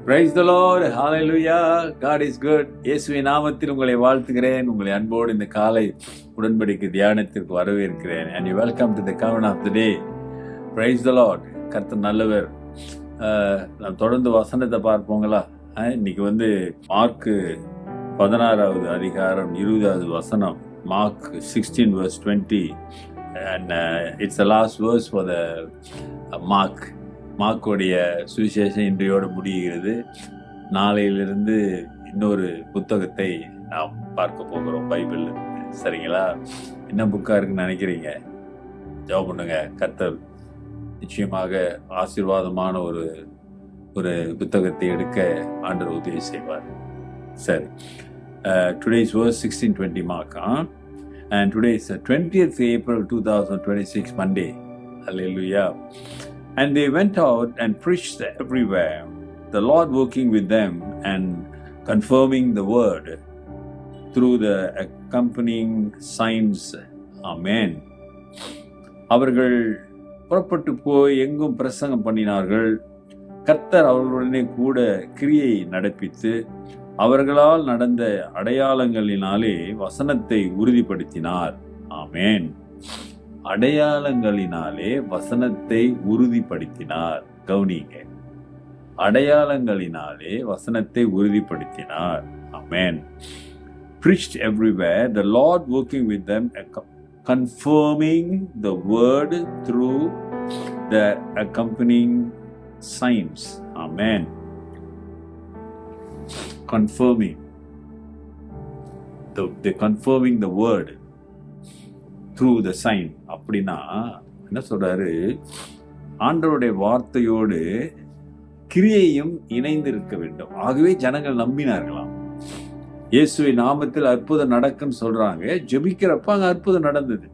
Praise the Lord. Hallelujah. God is good. இயேசுவின் நாமத்தில் உங்களை வாழ்த்துகிறேன். உங்களை அன்போடு இந்த காலை உடன்படிக்கை தியானத்திற்கு வரவேற்கிறேன். And you welcome to the covenant of the day. Praise the Lord. கர்த்தர் நல்லவர். நாம் தொடர்ந்து வசனத்தை பார்ப்போங்களா? இன்னைக்கு மார்க்கு 16வது அதிகாரம் 20வது வசனம், Mark 16 verse 20, and it's the last verse for the மார்க்குடைய சுவிசேஷம் இன்றையோடு முடிகிறது. நாளையிலிருந்து இன்னொரு புத்தகத்தை நாம் பார்க்க போகிறோம் பைபிள். சரிங்களா? என்ன புக்கா இருக்குன்னு நினைக்கிறீங்க? ஜெபம் பண்ணுங்க. கர்த்தர் நிச்சயமாக ஆசீர்வாதமான ஒரு புத்தகத்தை எடுக்க ஆண்டவர் உதவி செய்வார். சரி, today's verse 16:20 Mark, and today is 20th April 2026 Monday. Hallelujah. And they went out and preached everywhere, the Lord working with them and confirming the word through the accompanying signs. Amen. அவர்கள் புறப்பட்டு போய் எங்கும் பிரசங்கம் பண்ணினார்கள். கர்த்தர் அவர்களுடனே கூட கிரியை நடப்பித்து அவர்களால் நடந்த அடையாளங்களினாலே வசனத்தை உறுதிப்படுத்தினார். ஆமென். அடையாளங்களினாலே வசனத்தை உறுதிப்படுத்தினார். கவனிங்க, அடையாளங்களினாலே வசனத்தை உறுதிப்படுத்தினார். ஆமென். Preached everywhere, the Lord working with them, confirming the word through the accompanying signs. Amen. Confirming confirming the word through the sign. அப்படின்னா என்ன சொல்றாரு? ஆண்டவருடைய வார்த்தையோடு கிரியையும் இணைந்து இருக்க வேண்டும். ஆகவே ஜனங்கள் நம்பினார்களாம். இயேசுவின் நாமத்தில் அற்புதம் நடக்குன்னு சொல்றாங்க. ஜெபிக்கிறப்ப அங்க அற்புதம் நடந்தது.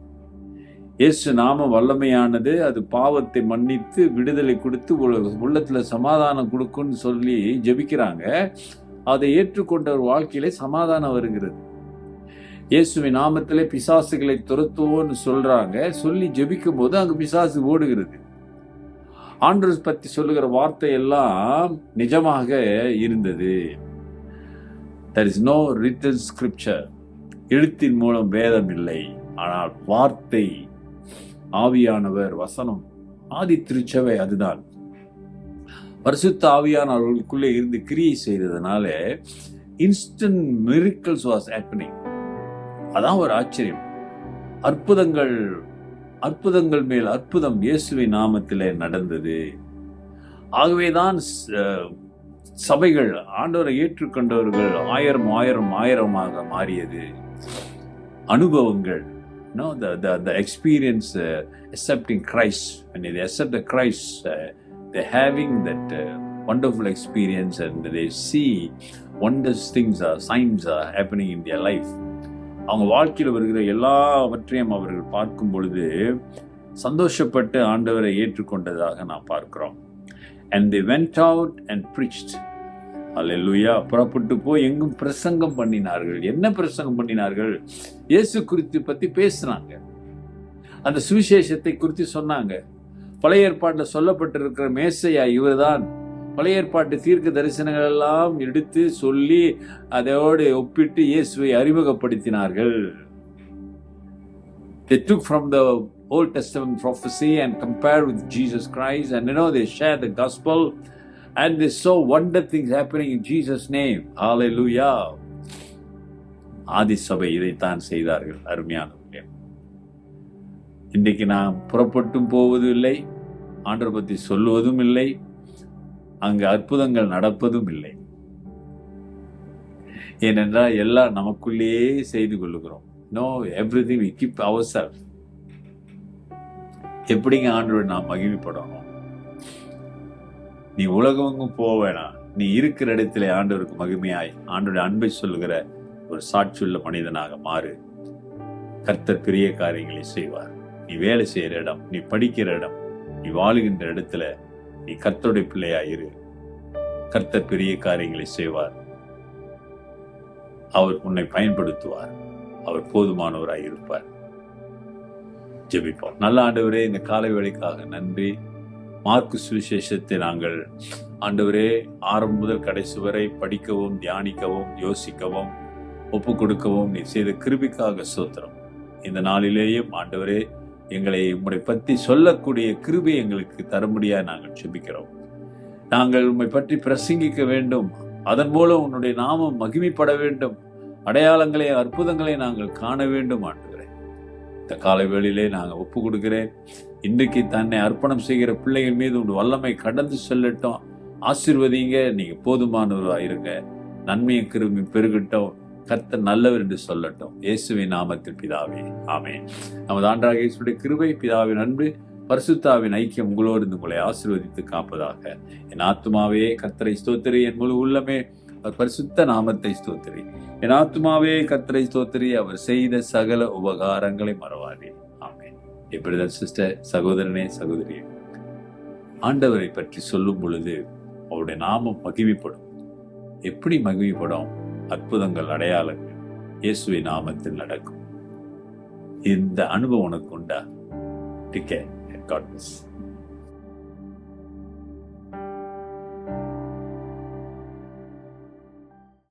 இயேசு நாமம் வல்லமையானது, அது பாவத்தை மன்னித்து விடுதலை கொடுத்து உள்ளத்துல சமாதானம் கொடுக்குன்னு சொல்லி ஜெபிக்கிறாங்க. அதை ஏற்றுக்கொண்ட ஒரு வாழ்க்கையிலே சமாதானம் வருகிறது. இயேசுவின் நாமத்திலே பிசாசுகளை துரத்துவோன்னு சொல்றாங்க. சொல்லி ஜெபிக்கும் போது அங்கு பிசாசு ஓடுகிறது. ஆண்டவர் பற்றி சொல்லுகிற வார்த்தை எல்லாம் நிஜமாக இருந்தது. There is no written scripture. எழுத்தின் மூலம் வேதம் இல்லை, ஆனால் வார்த்தை, ஆவியானவர், வசனம், ஆதி திருச்சபை அதுதான். பரிசுத்த ஆவியானவர்களுக்குள்ளே இருந்து கிரியை செய்ததுனால இன்ஸ்டன்ட் மிரக்கிள்ஸ் வாஸ் ஹேப்பனிங். அதான் ஒரு ஆச்சரியம். அற்புதங்கள் மேல் அற்புதம் இயேசுவின் நாமத்திலே நடந்தது. ஆகவேதான் சபைகள், ஆண்டவரை ஏற்றுக்கொண்டவர்கள் ஆயிரமாக மாறியது. அனுபவங்கள், the experience accepting Christ. When they accept the Christ, they're having that wonderful experience and they see wondrous things, signs are happening in their life. அவங்க வாழ்க்கையில் வருகிற எல்லாவற்றையும் அவர்கள் பார்க்கும் பொழுது சந்தோஷப்பட்டு ஆண்டவரை ஏற்றுக்கொண்டதாக நாம் பார்க்கிறோம். And they went out and preached. Hallelujah. புறப்பட்டு போய் எங்கும் பிரசங்கம் பண்ணினார்கள். என்ன பிரசங்கம் பண்ணினார்கள்? இயேசு குறித்து பத்தி பேசினாங்க. அந்த சுவிசேஷத்தை குறித்து சொன்னாங்க. பழைய ஏற்பாட்டில் சொல்லப்பட்டிருக்கிற மேசையா இவர்தான். பழைய ஏற்பாட்டு தீர்க்க தரிசனங்கள் எல்லாம் எடுத்து சொல்லி அதோடு ஒப்பிட்டு இயேசுவை அறிமுகப்படுத்தினார்கள். They took from the Old Testament prophecy and compared with Jesus Christ, and they shared the gospel and they saw wonder things happening in Jesus name. Hallelujah. ஆதி சபை இதைத்தான் செய்தார்கள். அருமையானவர்களே, இன்றைக்கு நாம் புறப்பட்டும் போவதும் இல்லை, ஆண்டவரை பற்றி சொல்லுவதும் இல்லை, அங்கு அற்புதங்கள் நடப்பதும் இல்லை. ஏனென்றால் எல்லாம் நமக்குள்ளேயே செய்து கொள்ளுகிறோம். everything we keep ourselves. எப்படிங்க ஆண்டவரை நாம் மகிழ்ப்படணும்? நீ உலகமெங்கும் போக வேணாம், நீ இருக்கிற இடத்திலே ஆண்டவருக்கு மகிமையாய் ஆண்டவருடைய அன்பை சொல்லுகிற ஒரு சாட்சியுள்ள மனிதனாக மாறு. கர்த்தர் பெரிய காரியங்களை செய்வார். நீ வேலை செய்கிற இடம், நீ படிக்கிற இடம், நீ வாழுகின்ற இடத்துல நீ கர்த்தருடைய பிள்ளையாயிரு. கர்த்தர் பெரிய காரியங்களை செய்வார். அவர் உன்னை பயன்படுத்துவார். அவர் போதுமானவராய் இருப்பார். ஜெபிப்போம். நல்ல ஆண்டவரே, இந்த காலை வேளைக்காக நன்றி. மார்க்கு சுவிசேஷத்தை நாங்கள் ஆண்டவரே ஆரம்பம் முதல் கடைசி வரை படிக்கவும், தியானிக்கவும், யோசிக்கவும், ஒப்பு கொடுக்கவும் நீ செய்த கிருபைக்காக ஸ்தோத்திரம். இந்த நாளிலேயும் ஆண்டவரே எங்களை உம்மை பற்றி சொல்லக்கூடிய கிருபை எங்களுக்கு தரும்படியாக நாங்கள் ஜெபிக்கிறோம். நாங்கள் உம்மை பற்றி பிரசங்கிக்க வேண்டும், அதன் மூலம் உன்னுடைய நாமம் மகிமைப்பட வேண்டும், அடையாளங்களை அற்புதங்களை நாங்கள் காண வேண்டும். ஆண்டவரே, இந்த காலை வேளையிலே நாங்கள் ஒப்பு கொடுக்கிறேன். இன்றைக்கு தன்னை அர்ப்பணம் செய்கிற பிள்ளைகள் மீது உன் வல்லமை கடந்து செல்லட்டும். ஆசீர்வதிங்க, நீங்க போதுமானவராக இருங்க. நன்மையை கிருபை பெருகட்டும். கர்த்தர் நல்லவர் என்று சொல்லட்டும். இயேசுவின் நாமத்தில் பிதாவே, ஆமென். நமது ஆண்டவராகிய இயேசுவுடைய கிருபை, பிதாவின் அன்பு, பரிசுத்தாவின் ஐக்கியம் உங்களோடு உங்களை ஆசீர்வதித்து காப்பதாக. என் ஆத்துமாவே கர்த்தரை ஸ்தோத்திரி, என் முழு உள்ளமே அவர் பரிசுத்த நாமத்தை ஸ்தோத்திரி. என் ஆத்துமாவே கர்த்தரை ஸ்தோத்திரி, அவர் செய்த சகல உபகாரங்களை மறவாதே. ஆமென். பிரதர், சிஸ்டர், சகோதரனே, சகோதரியே, ஆண்டவரை பற்றி சொல்லும் பொழுது அவருடைய நாமம் மகிமைப்படும். எப்படி மகிமைப்படும்? அற்புதங்கள், அடையாளங்கள் இயேசுவின் நாமத்தில் நடக்கும். இந்த அனுபவம் உனக்கு உண்டா? Take care. God bless.